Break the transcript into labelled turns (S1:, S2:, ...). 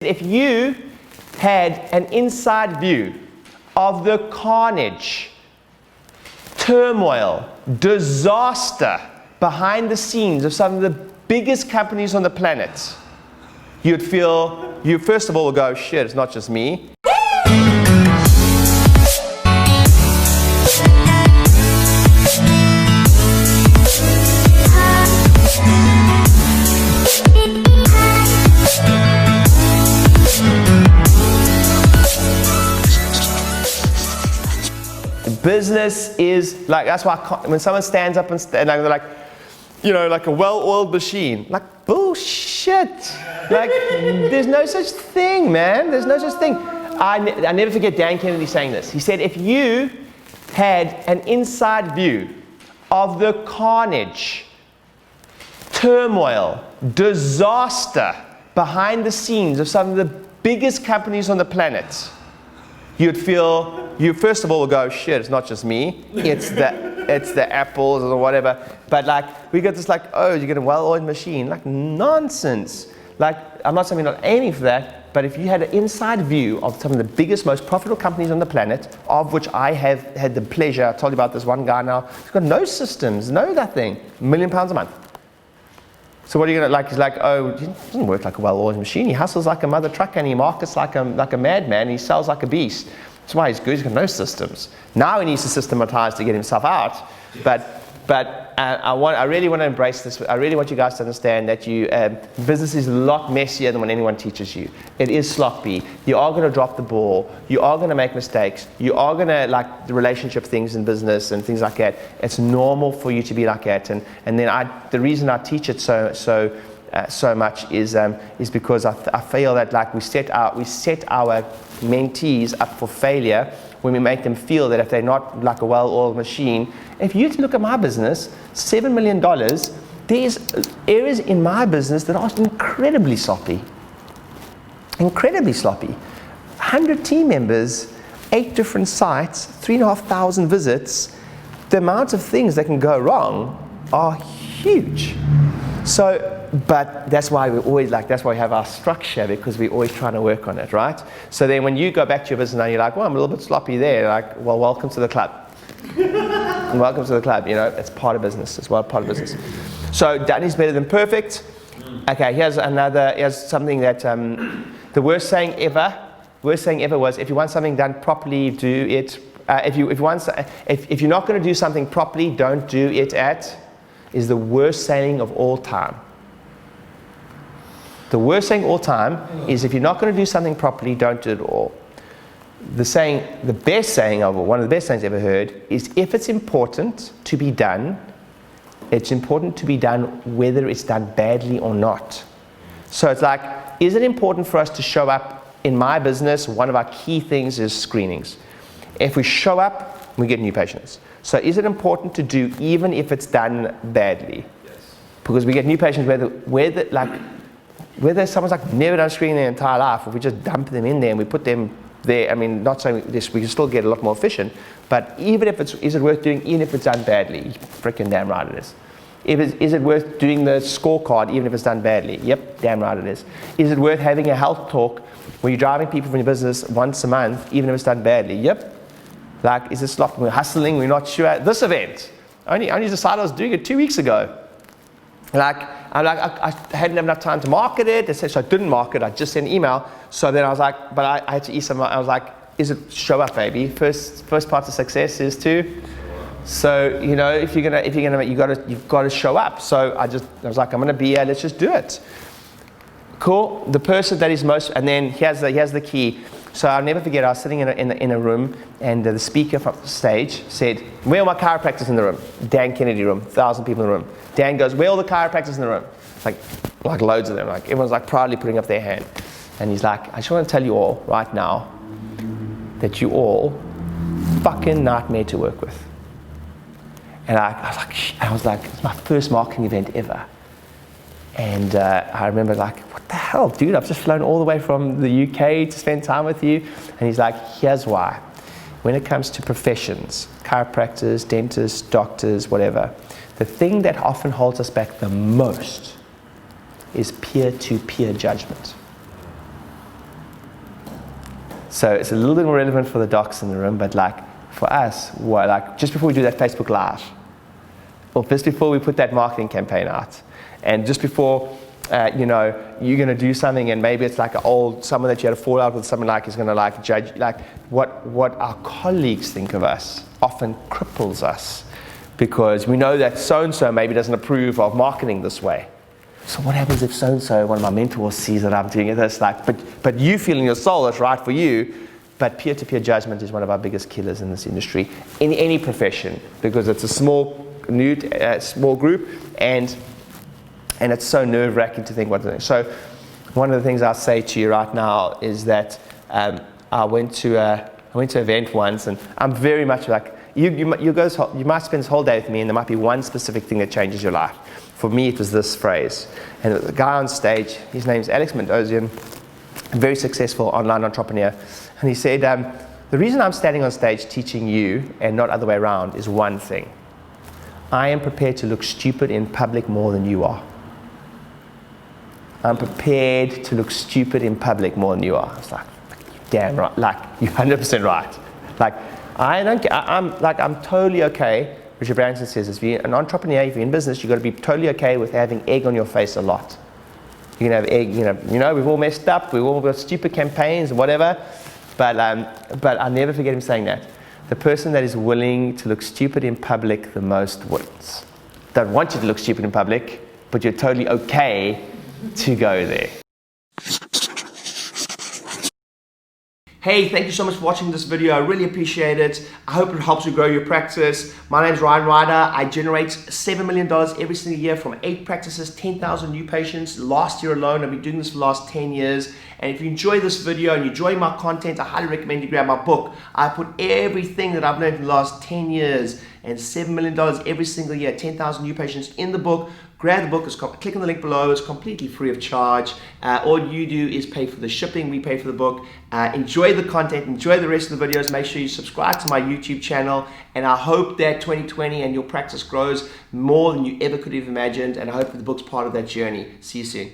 S1: If you had an inside view of the carnage, turmoil, disaster behind the scenes of some of the biggest companies on the planet, you first of all would go, shit, it's not just me. Business is like, that's why when someone stands up and they're like, you know, like a well-oiled machine, like bullshit. Like, there's no such thing, man. There's no such thing. I never forget Dan Kennedy saying this. He said, if you had an inside view of the carnage, turmoil, disaster behind the scenes of some of the biggest companies on the planet, you first of all would go, shit, it's not just me, it's the Apples or whatever. But like, we got this like, oh, you get a well-oiled machine. Like, nonsense. Like, I'm not saying we're not aiming for that, but if you had an inside view of some of the biggest, most profitable companies on the planet, of which I have had the pleasure, I told you about this one guy now, he's got no systems, no nothing, £1 million a month. So what are you gonna like? He's like, oh, he doesn't work like a well-oiled machine. He hustles like a mother trucker, and he markets like a madman. He sells like a beast. That's why he's good. He's got no systems. Now he needs to systematize to get himself out. But I really want to embrace this. I really want you guys to understand that business is a lot messier than what anyone teaches you. It is sloppy. You are going to drop the ball. You are going to make mistakes. You are going to like the relationship things in business and things like that. It's normal for you to be like that. And then the reason I teach it so much is because I feel that like we set our mentees up for failure when we make them feel that if they're not like a well-oiled machine. If you look at my business, $7 million, there's areas in my business that are incredibly sloppy. Incredibly sloppy. 100 team members, 8 different sites, 3,500 visits. The amount of things that can go wrong are huge. So, but that's why that's why we have our structure, because we're always trying to work on it, right? So then when you go back to your business and you're like, well, I'm a little bit sloppy there, like, well, welcome to the club. Welcome to the club, you know, it's part of business as well, part of business. So done is better than perfect. Okay, here's something that, the worst saying ever was, if you want something done properly, do it. If you're not going to do something properly, don't do it is the worst saying of all time. The worst saying of all time is, if you're not going to do something properly, don't do it at all. One of the best sayings I've ever heard is, if it's important to be done, it's important to be done whether it's done badly or not. So it's like, is it important for us to show up in my business? One of our key things is screenings. If we show up, we get new patients. So is it important to do even if it's done badly? Yes. Because we get new patients whether someone's like never done screening their entire life, or we just dump them in there and we put them there. I mean, not saying this, we can still get a lot more efficient, but even if is it worth doing even if it's done badly? Freaking damn right it is. Is it worth doing the scorecard even if it's done badly? Yep, damn right it is. Is it worth having a health talk where you're driving people from your business once a month even if it's done badly? Yep. Like, is this sloppy? We're hustling, we're not sure. This event, I only decided I was doing it 2 weeks ago. I hadn't enough time to market it. So I didn't market, I just sent an email. So then I was like, but I had to eat some. I was like, is it show up, baby? First part of success is to. So, you know, if you're gonna, you've got to show up. So I was like, I'm gonna be here. Let's just do it. Cool. The person that is most, and then here's the key. So I'll never forget, I was sitting in a room, and the speaker from the stage said, where are my chiropractors in the room? Dan Kennedy room, 1,000 people in the room. Dan goes, where are all the chiropractors in the room? Like loads of them, like everyone's like proudly putting up their hand. And he's like, I just want to tell you all right now that you all fucking nightmare to work with. And I was like, it's my first marketing event ever. And I remember like, what the hell, dude? I've just flown all the way from the UK to spend time with you. And he's like, here's why. When it comes to professions, chiropractors, dentists, doctors, whatever, the thing that often holds us back the most is peer-to-peer judgment. So it's a little bit more relevant for the docs in the room, but like for us, like just before we do that Facebook Live, or just before we put that marketing campaign out, and just before you know, you're going to do something, and maybe it's like someone that you had a fallout with, someone like is going to like judge, like what our colleagues think of us often cripples us, because we know that so-and-so maybe doesn't approve of marketing this way. So what happens if so-and-so, one of my mentors, sees that I'm doing this, like, but you feel in your soul it's right for you, but peer-to-peer judgment is one of our biggest killers in this industry, in any profession, because it's a small group, and it's so nerve-wracking to think what to do. So one of the things I'll say to you right now is that I went to an event once, and I'm very much like, you might spend this whole day with me, and there might be one specific thing that changes your life. For me, it was this phrase. And the guy on stage, his name's Alex Mendosian, a very successful online entrepreneur. And he said, the reason I'm standing on stage teaching you and not other way around is one thing. I am prepared to look stupid in public more than you are. I'm prepared to look stupid in public more than you are. I was like, damn right, like, you're 100% right. Like, I'm totally okay. Richard Branson says, if you're an entrepreneur, if you're in business, you've got to be totally okay with having egg on your face a lot. You can have egg, you know, we've all messed up, we've all got stupid campaigns and whatever, but I'll never forget him saying that. The person that is willing to look stupid in public the most wins. Don't want you to look stupid in public, but you're totally okay to go there. Hey, thank you so much for watching this video. I really appreciate it. I hope it helps you grow your practice. My name is Rieder. I generate $7 million every single year from 8 practices, 10,000 new patients. Last year alone, I've been doing this for the last 10 years. And if you enjoy this video and you enjoy my content, I highly recommend you grab my book. I put everything that I've learned in the last 10 years and $7 million every single year, 10,000 new patients in the book. Grab the book, click on the link below, it's completely free of charge. All you do is pay for the shipping, we pay for the book. Enjoy the content, enjoy the rest of the videos, make sure you subscribe to my YouTube channel, and I hope that 2020 and your practice grows more than you ever could have imagined, and I hope that the book's part of that journey. See you soon.